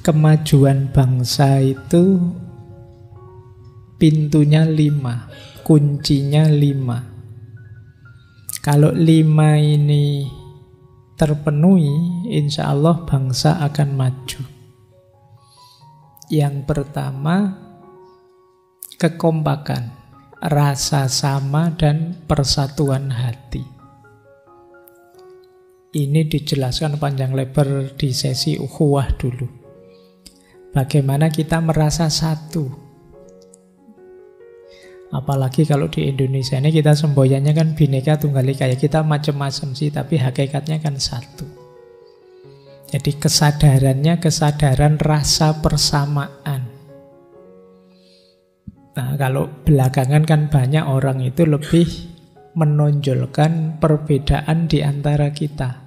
kemajuan bangsa itu pintunya 5, kuncinya 5. Kalau 5 ini terpenuhi, insya Allah bangsa akan maju. Yang pertama, kekompakan, rasa sama dan persatuan hati. Ini dijelaskan panjang lebar di sesi ukhuwah dulu. Bagaimana kita merasa satu. Apalagi kalau di Indonesia ini kita semboyannya kan Bhinneka Tunggal Ika. Ya kita macam-macam sih, tapi hakikatnya kan satu. Jadi kesadarannya kesadaran rasa persamaan. Nah, kalau belakangan kan banyak orang itu lebih menonjolkan perbedaan di antara kita.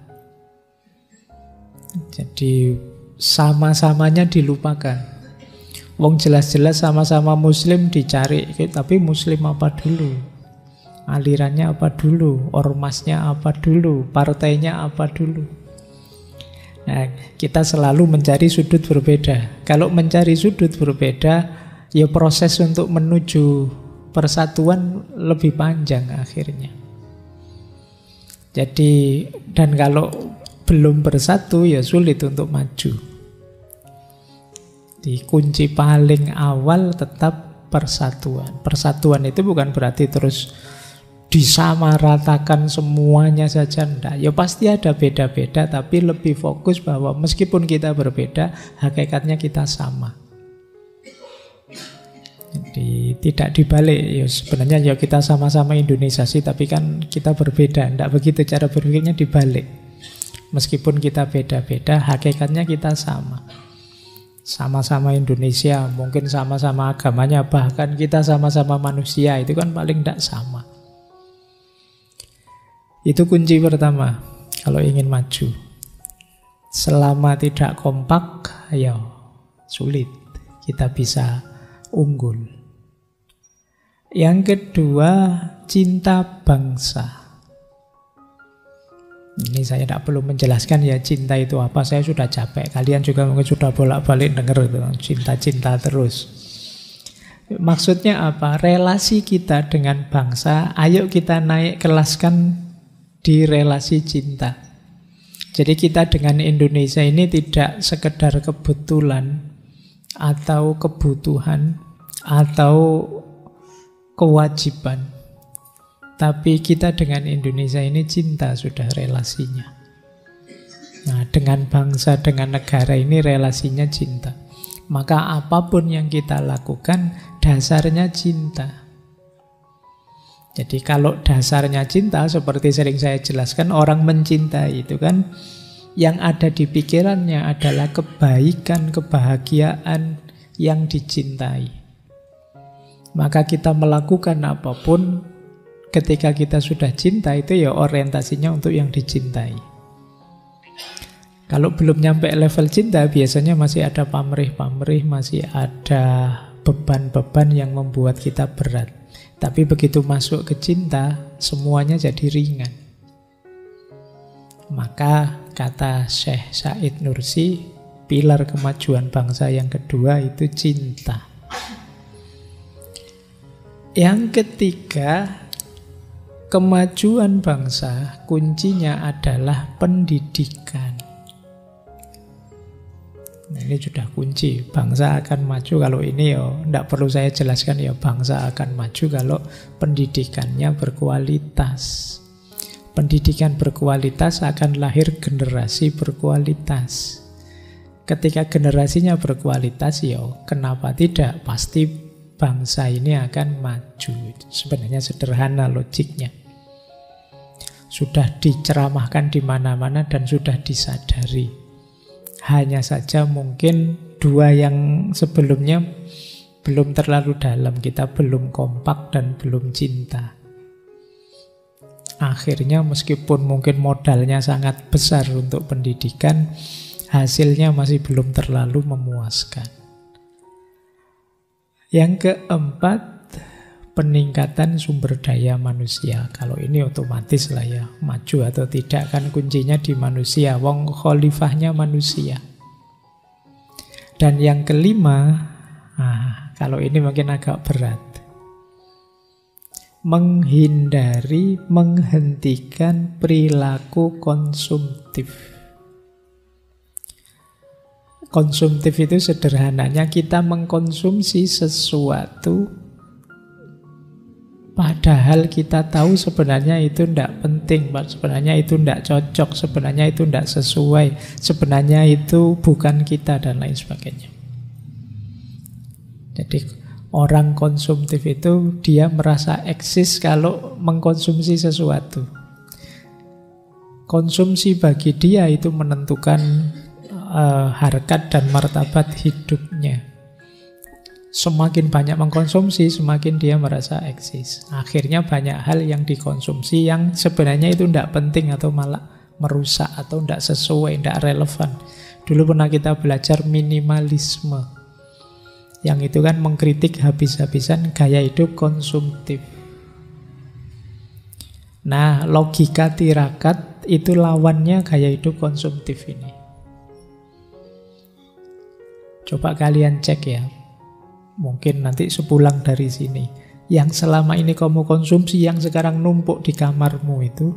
Jadi sama-samanya dilupakan. Wong jelas-jelas sama-sama muslim dicari, tapi muslim apa dulu? Alirannya apa dulu? Ormasnya apa dulu? Partainya apa dulu? Nah, kita selalu mencari sudut berbeda. Kalau mencari sudut berbeda, ya proses untuk menuju persatuan lebih panjang akhirnya. Jadi, dan kalau belum bersatu ya sulit untuk maju. Di kunci paling awal tetap persatuan. Persatuan itu bukan berarti terus disamaratakan semuanya saja, enggak. Ya pasti ada beda-beda, tapi lebih fokus bahwa meskipun kita berbeda, hakikatnya kita sama. Jadi tidak dibalik, ya sebenarnya ya kita sama-sama Indonesiasi, tapi kan kita berbeda. Enggak begitu cara berpikirnya, dibalik. Meskipun kita beda-beda, hakikatnya kita sama. Sama-sama Indonesia, mungkin sama-sama agamanya, bahkan kita sama-sama manusia, itu kan paling tidak sama. Itu kunci pertama kalau ingin maju. Selama tidak kompak, ya sulit kita bisa unggul. Yang kedua, cinta bangsa. Ini saya tidak perlu menjelaskan ya cinta itu apa, saya sudah capek. Kalian juga mungkin sudah bolak-balik dengar itu, cinta-cinta terus. Maksudnya apa? Relasi kita dengan bangsa, ayo kita naik kelaskan di relasi cinta. Jadi kita dengan Indonesia ini tidak sekedar kebetulan atau kebutuhan atau kewajiban. Tapi kita dengan Indonesia ini cinta sudah relasinya. Nah, dengan bangsa, dengan negara ini relasinya cinta. Maka apapun yang kita lakukan, dasarnya cinta. Jadi kalau dasarnya cinta, seperti sering saya jelaskan, orang mencintai itu kan yang ada di pikirannya adalah kebaikan, kebahagiaan yang dicintai. Maka kita melakukan apapun ketika kita sudah cinta, itu ya orientasinya untuk yang dicintai. Kalau belum nyampe level cinta, biasanya masih ada pamrih-pamrih, masih ada beban-beban yang membuat kita berat. Tapi begitu masuk ke cinta, semuanya jadi ringan. Maka kata Syekh Said Nursi, pilar kemajuan bangsa yang kedua itu cinta. Yang ketiga, kemajuan bangsa kuncinya adalah pendidikan. Nah, ini sudah kunci. Bangsa akan maju kalau ini ya tidak perlu saya jelaskan ya, bangsa akan maju kalau pendidikannya berkualitas. Pendidikan berkualitas akan lahir generasi berkualitas. Ketika generasinya berkualitas, ya kenapa tidak? Pasti bangsa ini akan maju. Sebenarnya sederhana logiknya. Sudah diceramahkan di mana-mana dan sudah disadari. Hanya saja mungkin dua yang sebelumnya belum terlalu dalam. Kita belum kompak dan belum cinta. Akhirnya meskipun mungkin modalnya sangat besar untuk pendidikan, hasilnya masih belum terlalu memuaskan. Yang keempat, peningkatan sumber daya manusia. Kalau ini otomatis lah ya, maju atau tidak kan kuncinya di manusia. Wong khalifahnya manusia. Dan yang kelima, kalau ini mungkin agak berat. Menghentikan perilaku konsumtif. Konsumtif itu sederhananya kita mengkonsumsi sesuatu padahal kita tahu sebenarnya itu tidak penting, sebenarnya itu tidak cocok, sebenarnya itu tidak sesuai, sebenarnya itu bukan kita, dan lain sebagainya. Jadi orang konsumtif itu dia merasa eksis kalau mengkonsumsi sesuatu. Konsumsi bagi dia itu menentukan harkat dan martabat hidupnya. Semakin banyak mengkonsumsi, semakin dia merasa eksis. Akhirnya banyak hal yang dikonsumsi yang sebenarnya itu tidak penting atau malah merusak atau tidak sesuai, tidak relevan. Dulu pernah kita belajar minimalisme. Yang itu kan mengkritik habis-habisan gaya hidup konsumtif. Nah, logika tirakat itu lawannya gaya hidup konsumtif ini. Coba kalian cek ya. Mungkin nanti sepulang dari sini, yang selama ini kamu konsumsi, yang sekarang numpuk di kamarmu itu,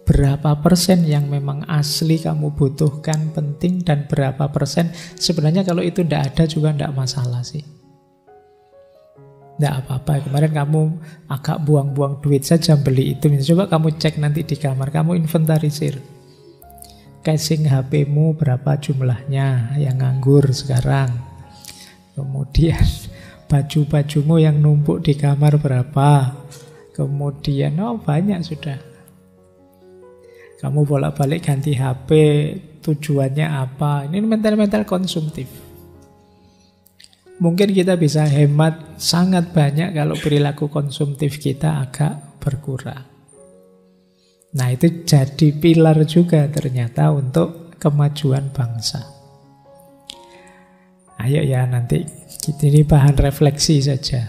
berapa persen yang memang asli kamu butuhkan, penting, dan berapa persen sebenarnya kalau itu tidak ada juga tidak masalah sih. Tidak apa-apa, kemarin kamu agak buang-buang duit saja beli itu. Coba kamu cek nanti di kamar, kamu inventarisir. Casing HP-mu berapa jumlahnya yang nganggur sekarang. Kemudian baju-bajumu yang numpuk di kamar berapa. Kemudian banyak sudah. Kamu bolak-balik ganti HP, tujuannya apa? Ini mental-mental konsumtif. Mungkin kita bisa hemat sangat banyak kalau perilaku konsumtif kita agak berkurang. Nah, itu jadi pilar juga ternyata untuk kemajuan bangsa. Ayo ya, nanti ini bahan refleksi saja.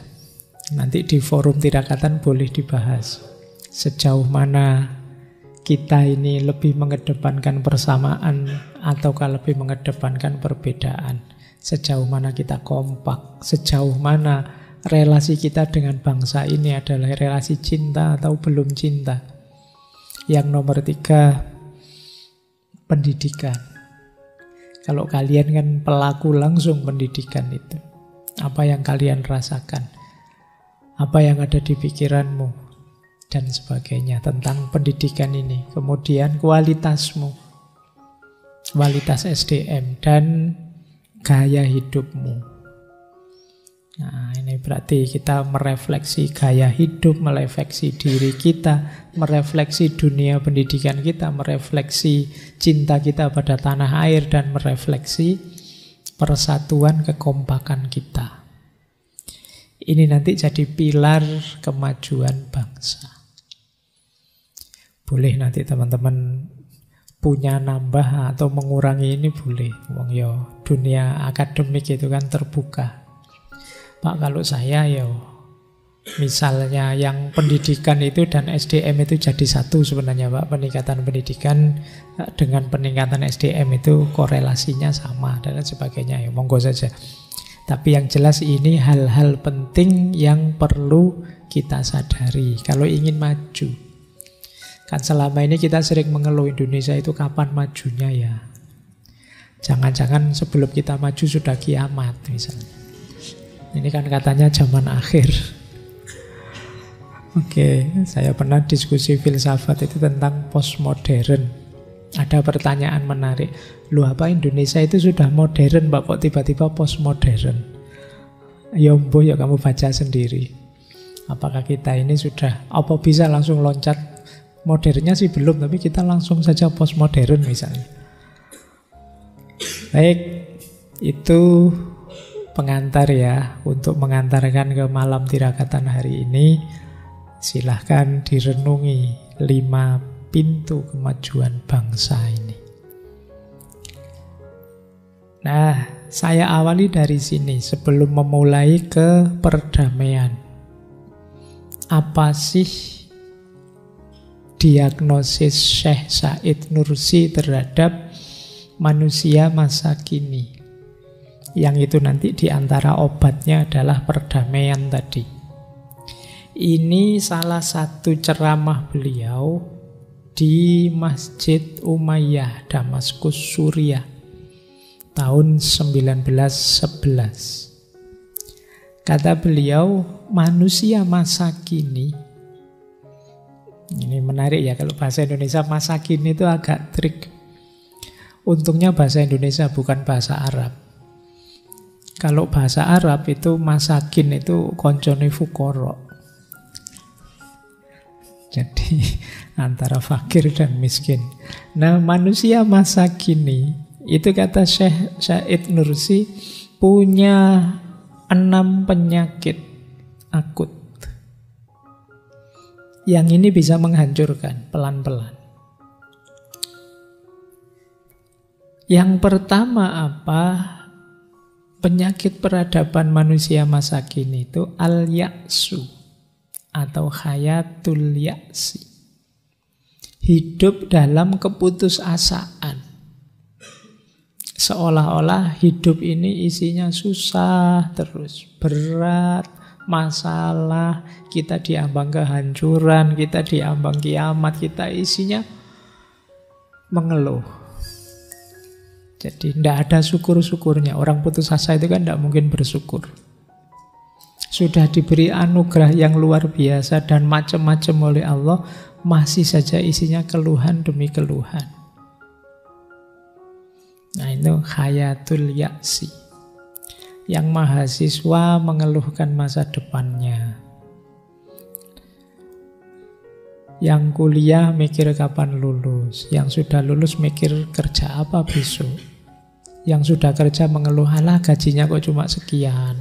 Nanti di forum tirakatan boleh dibahas sejauh mana kita ini lebih mengedepankan persamaan ataukah lebih mengedepankan perbedaan. Sejauh mana kita kompak, sejauh mana relasi kita dengan bangsa ini adalah relasi cinta atau belum cinta. Yang nomor 3, pendidikan. Kalau kalian kan pelaku langsung pendidikan itu, apa yang kalian rasakan, apa yang ada di pikiranmu, dan sebagainya tentang pendidikan ini. Kemudian kualitasmu, kualitas SDM, dan gaya hidupmu. Nah, ini berarti kita merefleksi gaya hidup, merefleksi diri kita, merefleksi dunia pendidikan kita, merefleksi cinta kita pada tanah air, dan merefleksi persatuan kekompakan kita. Ini nanti jadi pilar kemajuan bangsa. Boleh nanti teman-teman punya nambah atau mengurangi ini boleh. Wong yo, dunia akademik itu kan terbuka. Pak, kalau saya misalnya yang pendidikan itu dan SDM itu jadi satu sebenarnya Pak. Peningkatan pendidikan dengan peningkatan SDM itu korelasinya sama dan sebagainya, ya monggo saja. Tapi yang jelas ini hal-hal penting yang perlu kita sadari kalau ingin maju. Kan selama ini kita sering mengeluh Indonesia itu kapan majunya ya. Jangan-jangan sebelum kita maju sudah kiamat misalnya. Ini kan katanya zaman akhir. Oke, saya pernah diskusi filsafat itu tentang postmodern. Ada pertanyaan menarik. Loh, apa Indonesia itu sudah modern, Pak, kok tiba-tiba postmodern? Ya mbuh, ya kamu baca sendiri. Apakah kita ini sudah, apa bisa langsung loncat? Modernnya sih belum, tapi kita langsung saja postmodern misalnya. Baik, itu pengantar ya, untuk mengantarkan ke malam tirakatan hari ini. Silahkan direnungi 5 pintu kemajuan bangsa ini. Nah, saya awali dari sini sebelum memulai ke perdamaian. Apa sih diagnosis Syekh Said Nursi terhadap manusia masa kini? Yang itu nanti diantara obatnya adalah perdamaian tadi. Ini salah satu ceramah beliau di Masjid Umayyah, Damaskus, Suriah, tahun 1911. Kata beliau, manusia masa kini, ini menarik ya kalau bahasa Indonesia masa kini itu agak trik. Untungnya bahasa Indonesia bukan bahasa Arab. Kalau bahasa Arab itu masakin itu koncone fukoro. Jadi antara fakir dan miskin. Nah, manusia masa kini itu kata Syekh Said Nursi punya 6 penyakit akut. Yang ini bisa menghancurkan pelan-pelan. Yang pertama apa? Penyakit peradaban manusia masa kini itu al-ya'su atau hayatul ya'si. Hidup dalam keputusasaan. Seolah-olah hidup ini isinya susah terus, berat, masalah, kita diambang kehancuran, kita diambang kiamat, kita isinya mengeluh. Jadi tidak ada syukur-syukurnya. Orang putus asa itu kan tidak mungkin bersyukur. Sudah diberi anugerah yang luar biasa dan macam-macam oleh Allah, masih saja isinya keluhan demi keluhan. Nah itu hayatul ya'si. Yang mahasiswa mengeluhkan masa depannya. Yang kuliah mikir kapan lulus. Yang sudah lulus mikir kerja apa besok. Yang sudah kerja mengeluh, alah gajinya kok cuma sekian.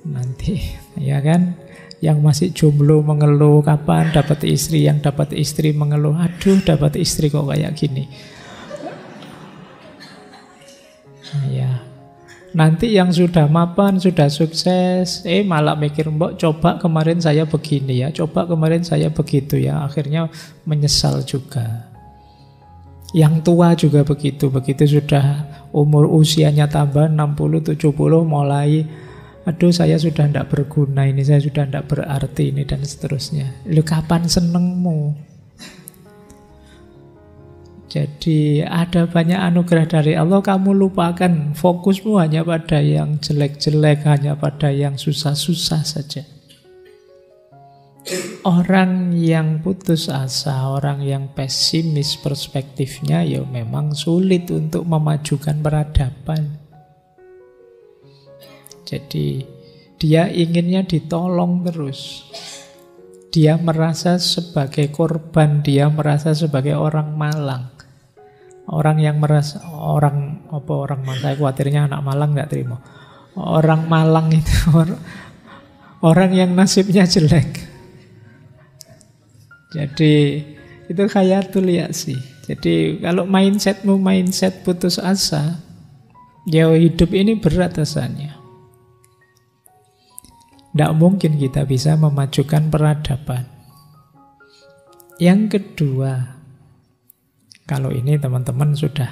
Nanti, ya kan? Yang masih jomblo mengeluh kapan dapat istri. Yang dapat istri mengeluh, aduh dapat istri kok kayak gini. Nah, ya. Nanti yang sudah mapan, sudah sukses, malah mikir, mbok coba kemarin saya begini ya, coba kemarin saya begitu ya, akhirnya menyesal juga. Yang tua juga begitu sudah umur usianya tambah 60-70 mulai, aduh saya sudah tidak berguna ini, saya sudah tidak berarti ini dan seterusnya. Lu kapan senengmu? Jadi ada banyak anugerah dari Allah, kamu lupakan, fokusmu hanya pada yang jelek-jelek, hanya pada yang susah-susah saja. Orang yang putus asa, orang yang pesimis perspektifnya, ya memang sulit untuk memajukan peradaban. Jadi dia inginnya ditolong terus. Dia merasa sebagai korban, dia merasa sebagai orang malang. Orang yang merasa orang malang, saya khawatirnya anak Malang nggak terima. Orang malang itu orang yang nasibnya jelek. Jadi itu hayatul ya'si. Jadi kalau mindsetmu mindset putus asa, ya hidup ini berat rasanya. Tidak mungkin kita bisa memajukan peradaban. Yang kedua, kalau ini teman-teman sudah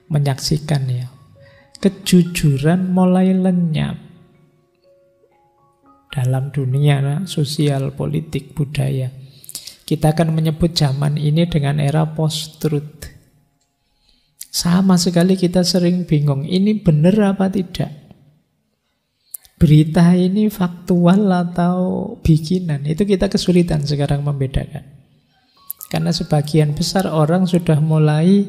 menyaksikan ya, kejujuran mulai lenyap dalam dunia sosial, politik, budaya. Kita akan menyebut zaman ini dengan era post-truth. Sama sekali kita sering bingung, ini benar apa tidak? Berita ini faktual atau bikinan? Itu kita kesulitan sekarang membedakan. Karena sebagian besar orang sudah mulai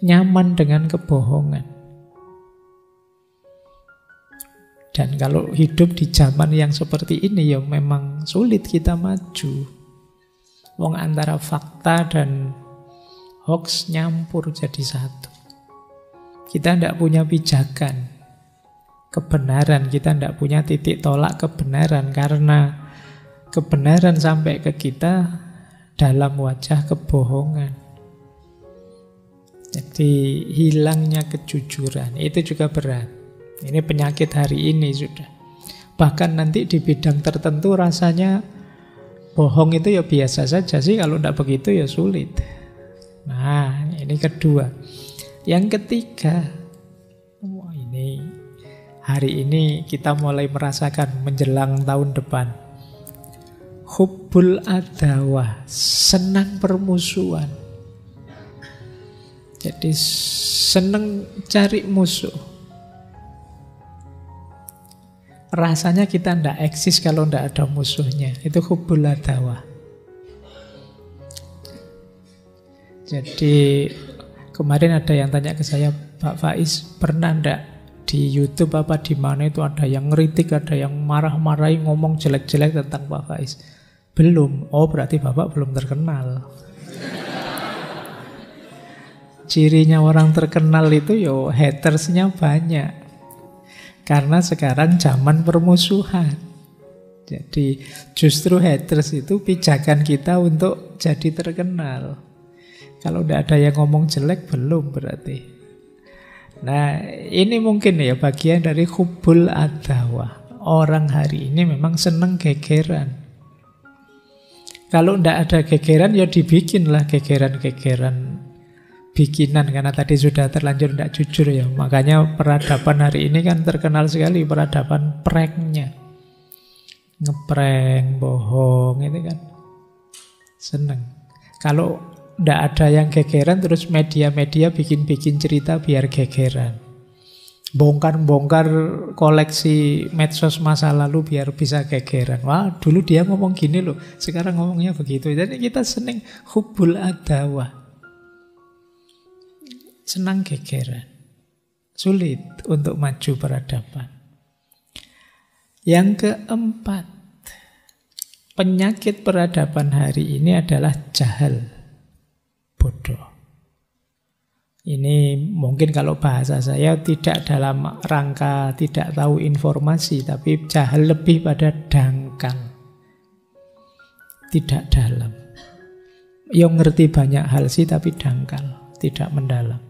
nyaman dengan kebohongan. Dan kalau hidup di zaman yang seperti ini, ya memang sulit kita maju. Wong antara fakta dan hoax nyampur jadi satu. Kita tidak punya pijakan kebenaran, kita tidak punya titik tolak kebenaran, karena kebenaran sampai ke kita dalam wajah kebohongan. Jadi hilangnya kejujuran, itu juga berat. Ini penyakit hari ini sudah. Bahkan nanti di bidang tertentu rasanya bohong itu ya biasa saja sih, kalau tidak begitu ya sulit. Nah, ini kedua. Yang ketiga, ini hari ini kita mulai merasakan menjelang tahun depan. Hubbul adawah, senang permusuhan. Jadi senang cari musuh. Rasanya kita tidak eksis kalau tidak ada musuhnya. Itu hubbul adawah. Jadi kemarin ada yang tanya ke saya, Pak Faiz, pernah tidak di YouTube apa di mana itu ada yang ngeritik, ada yang marah-marahi, ngomong jelek-jelek tentang Pak Faiz? Belum. Oh, berarti Bapak belum terkenal. Cirinya orang terkenal itu yo hatersnya banyak. Karena sekarang zaman permusuhan. Jadi justru haters itu pijakan kita untuk jadi terkenal. Kalau tidak ada yang ngomong jelek, belum berarti. Nah, ini mungkin ya bagian dari hubbul adawah. Orang hari ini memang seneng gegeran. Kalau tidak ada gegeran, ya dibikinlah gegeran-gegeran bikinan. Karena tadi sudah terlanjur tidak jujur ya. Makanya peradaban hari ini kan terkenal sekali, peradaban pranknya. Ngeprank, bohong, itu kan seneng. Kalau tidak ada yang gegeran, terus media-media bikin-bikin cerita biar gegeran. Bongkar-bongkar koleksi medsos masa lalu biar bisa gegeran. Wah, dulu dia ngomong gini loh, sekarang ngomongnya begitu. Jadi kita seneng hubbul adawah. Senang gegeran. Sulit untuk maju peradaban. Yang keempat, penyakit peradaban hari ini adalah jahal, bodoh. Ini mungkin kalau bahasa saya tidak dalam rangka tidak tahu informasi, tapi jahal lebih pada dangkal, tidak dalam. Yang ngerti banyak hal sih, tapi dangkal, tidak mendalam.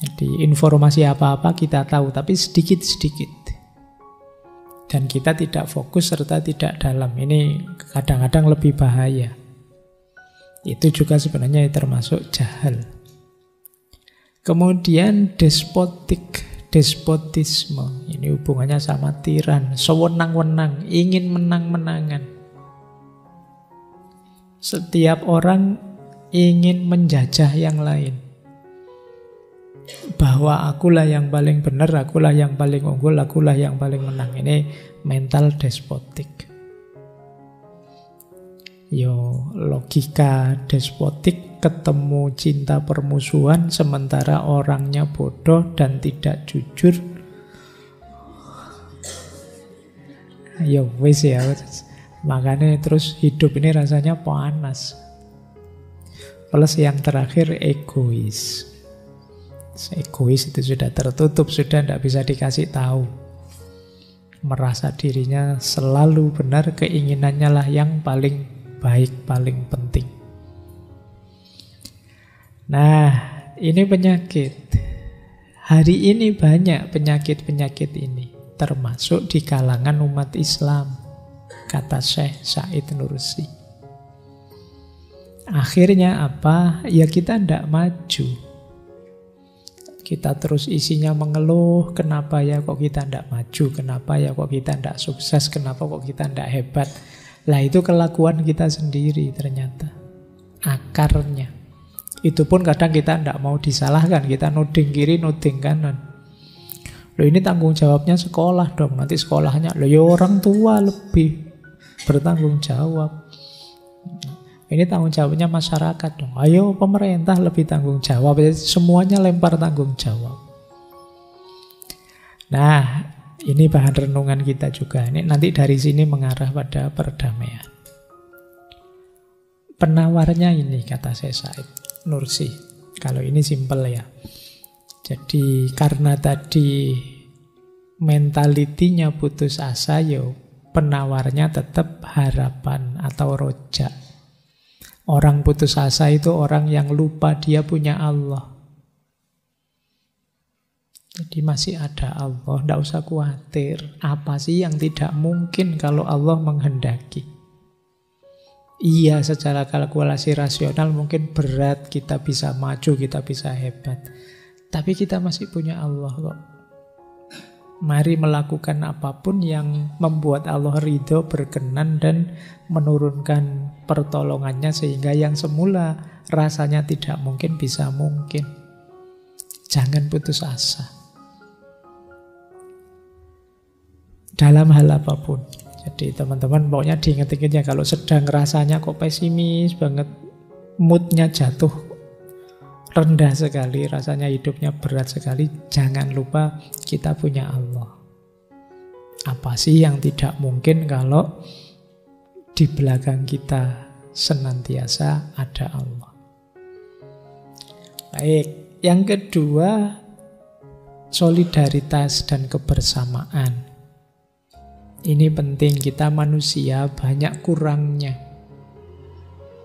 Jadi informasi apa-apa kita tahu, tapi sedikit-sedikit. Dan kita tidak fokus serta tidak dalam. Ini kadang-kadang lebih bahaya. Itu juga sebenarnya termasuk jahal. Kemudian despotisme. Ini hubungannya sama tiran, sewenang-wenang, ingin menang-menangan. Setiap orang ingin menjajah yang lain. Bahwa akulah yang paling benar, akulah yang paling unggul, akulah yang paling menang. Ini mental despotik. Logika despotik ketemu cinta permusuhan, sementara orangnya bodoh dan tidak jujur. Wis ya. Makanya terus hidup ini rasanya panas. Plus yang terakhir egois. Egois itu sudah tertutup, sudah tidak bisa dikasih tahu. Merasa dirinya selalu benar, keinginannya lah yang paling baik, paling penting. Nah, ini penyakit. Hari ini banyak penyakit-penyakit ini, termasuk di kalangan umat Islam, kata Syekh Said Nursi. Akhirnya apa? Ya kita tidak maju. Kita terus isinya mengeluh, kenapa ya kok kita tidak maju, kenapa ya kok kita tidak sukses, kenapa kok kita tidak hebat. Lah itu kelakuan kita sendiri ternyata. Akarnya. Itu pun kadang kita tidak mau disalahkan. Kita nuding kiri, nuding kanan. Loh ini tanggung jawabnya sekolah dong. Nanti sekolahnya, loh ya orang tua lebih bertanggung jawab. Ini tanggung jawabnya masyarakat dong. Ayo pemerintah lebih tanggung jawab. Semuanya lempar tanggung jawab. Nah, ini bahan renungan kita juga. Ini nanti dari sini mengarah pada perdamaian. Penawarnya ini kata Syekh Said Nursi. Kalau ini simpel ya. Jadi karena tadi mentalitinya putus asa, penawarnya tetap harapan atau rojak. Orang putus asa itu orang yang lupa dia punya Allah. Jadi masih ada Allah, tidak usah khawatir. Apa sih yang tidak mungkin kalau Allah menghendaki? Iya, secara kalkulasi rasional mungkin berat, kita bisa maju, kita bisa hebat. Tapi kita masih punya Allah kok. Mari melakukan apapun yang membuat Allah ridho, berkenan, dan menurunkan pertolongannya sehingga yang semula rasanya tidak mungkin bisa mungkin. Jangan putus asa dalam hal apapun. Jadi teman-teman pokoknya diingat-ingat ya, kalau sedang rasanya kok pesimis banget, moodnya jatuh rendah sekali, rasanya hidupnya berat sekali, jangan lupa kita punya Allah. Apa sih yang tidak mungkin kalau di belakang kita senantiasa ada Allah. Baik, yang kedua, solidaritas dan kebersamaan. Ini penting, kita manusia banyak kurangnya,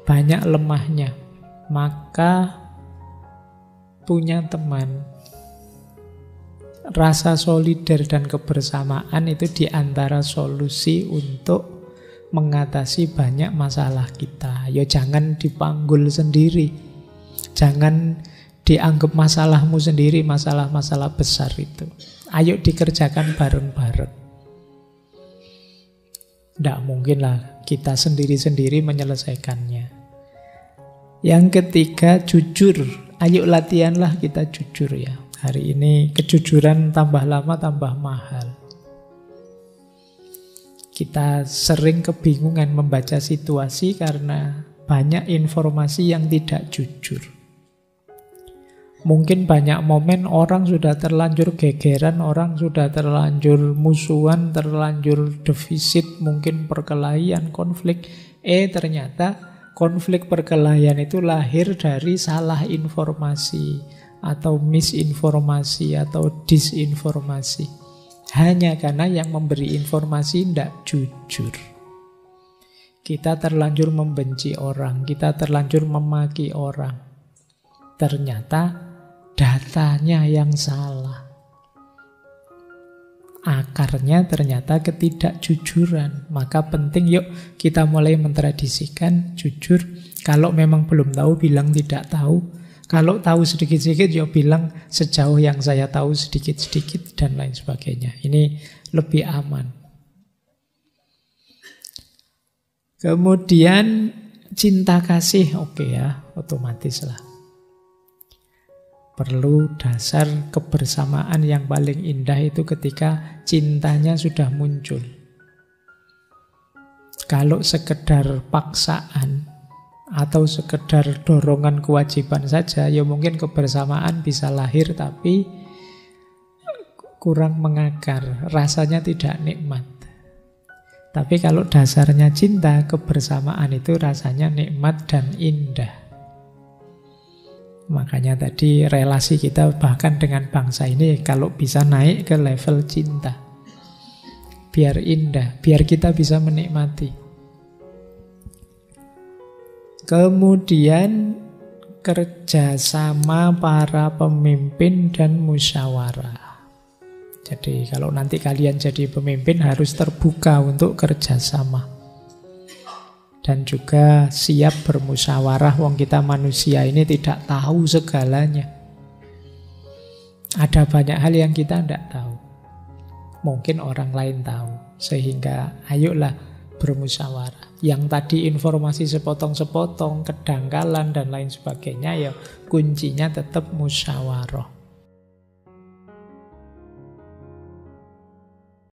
banyak lemahnya. Maka punya teman, rasa solidar dan kebersamaan itu diantara solusi untuk mengatasi banyak masalah kita. Ya jangan dipanggul sendiri, jangan dianggap masalahmu sendiri, masalah-masalah besar itu. Ayo dikerjakan bareng-bareng. Tidak mungkinlah kita sendiri-sendiri menyelesaikannya. Yang ketiga, jujur. Ayo latihanlah kita jujur ya. Hari ini kejujuran tambah lama tambah mahal. Kita sering kebingungan membaca situasi karena banyak informasi yang tidak jujur. Mungkin banyak momen orang sudah terlanjur gegeran, orang sudah terlanjur musuhan, terlanjur defisit, mungkin perkelahian, konflik. Ternyata konflik perkelahian itu lahir dari salah informasi atau misinformasi atau disinformasi. Hanya karena yang memberi informasi tidak jujur. Kita terlanjur membenci orang, kita terlanjur memaki orang. Ternyata datanya yang salah. Akarnya ternyata ketidakjujuran. Maka penting yuk kita mulai mentradisikan jujur. Kalau memang belum tahu, bilang tidak tahu. Kalau tahu sedikit-sedikit, yuk bilang sejauh yang saya tahu sedikit-sedikit dan lain sebagainya. Ini lebih aman. Kemudian cinta kasih, oke ya, otomatis lah. Perlu dasar kebersamaan yang paling indah itu ketika cintanya sudah muncul. Kalau sekedar paksaan atau sekedar dorongan kewajiban saja, ya mungkin kebersamaan bisa lahir tapi kurang mengakar, rasanya tidak nikmat. Tapi kalau dasarnya cinta, kebersamaan itu rasanya nikmat dan indah. Makanya tadi relasi kita bahkan dengan bangsa ini kalau bisa naik ke level cinta. Biar indah, biar kita bisa menikmati. Kemudian kerjasama para pemimpin dan musyawarah. Jadi kalau nanti kalian jadi pemimpin harus terbuka untuk kerjasama. Dan juga siap bermusyawarah, wong kita manusia ini tidak tahu segalanya. Ada banyak hal yang kita tidak tahu. Mungkin orang lain tahu. Sehingga ayolah bermusyawarah. Yang tadi informasi sepotong-sepotong, kedangkalan dan lain sebagainya, ya kuncinya tetap musyawarah.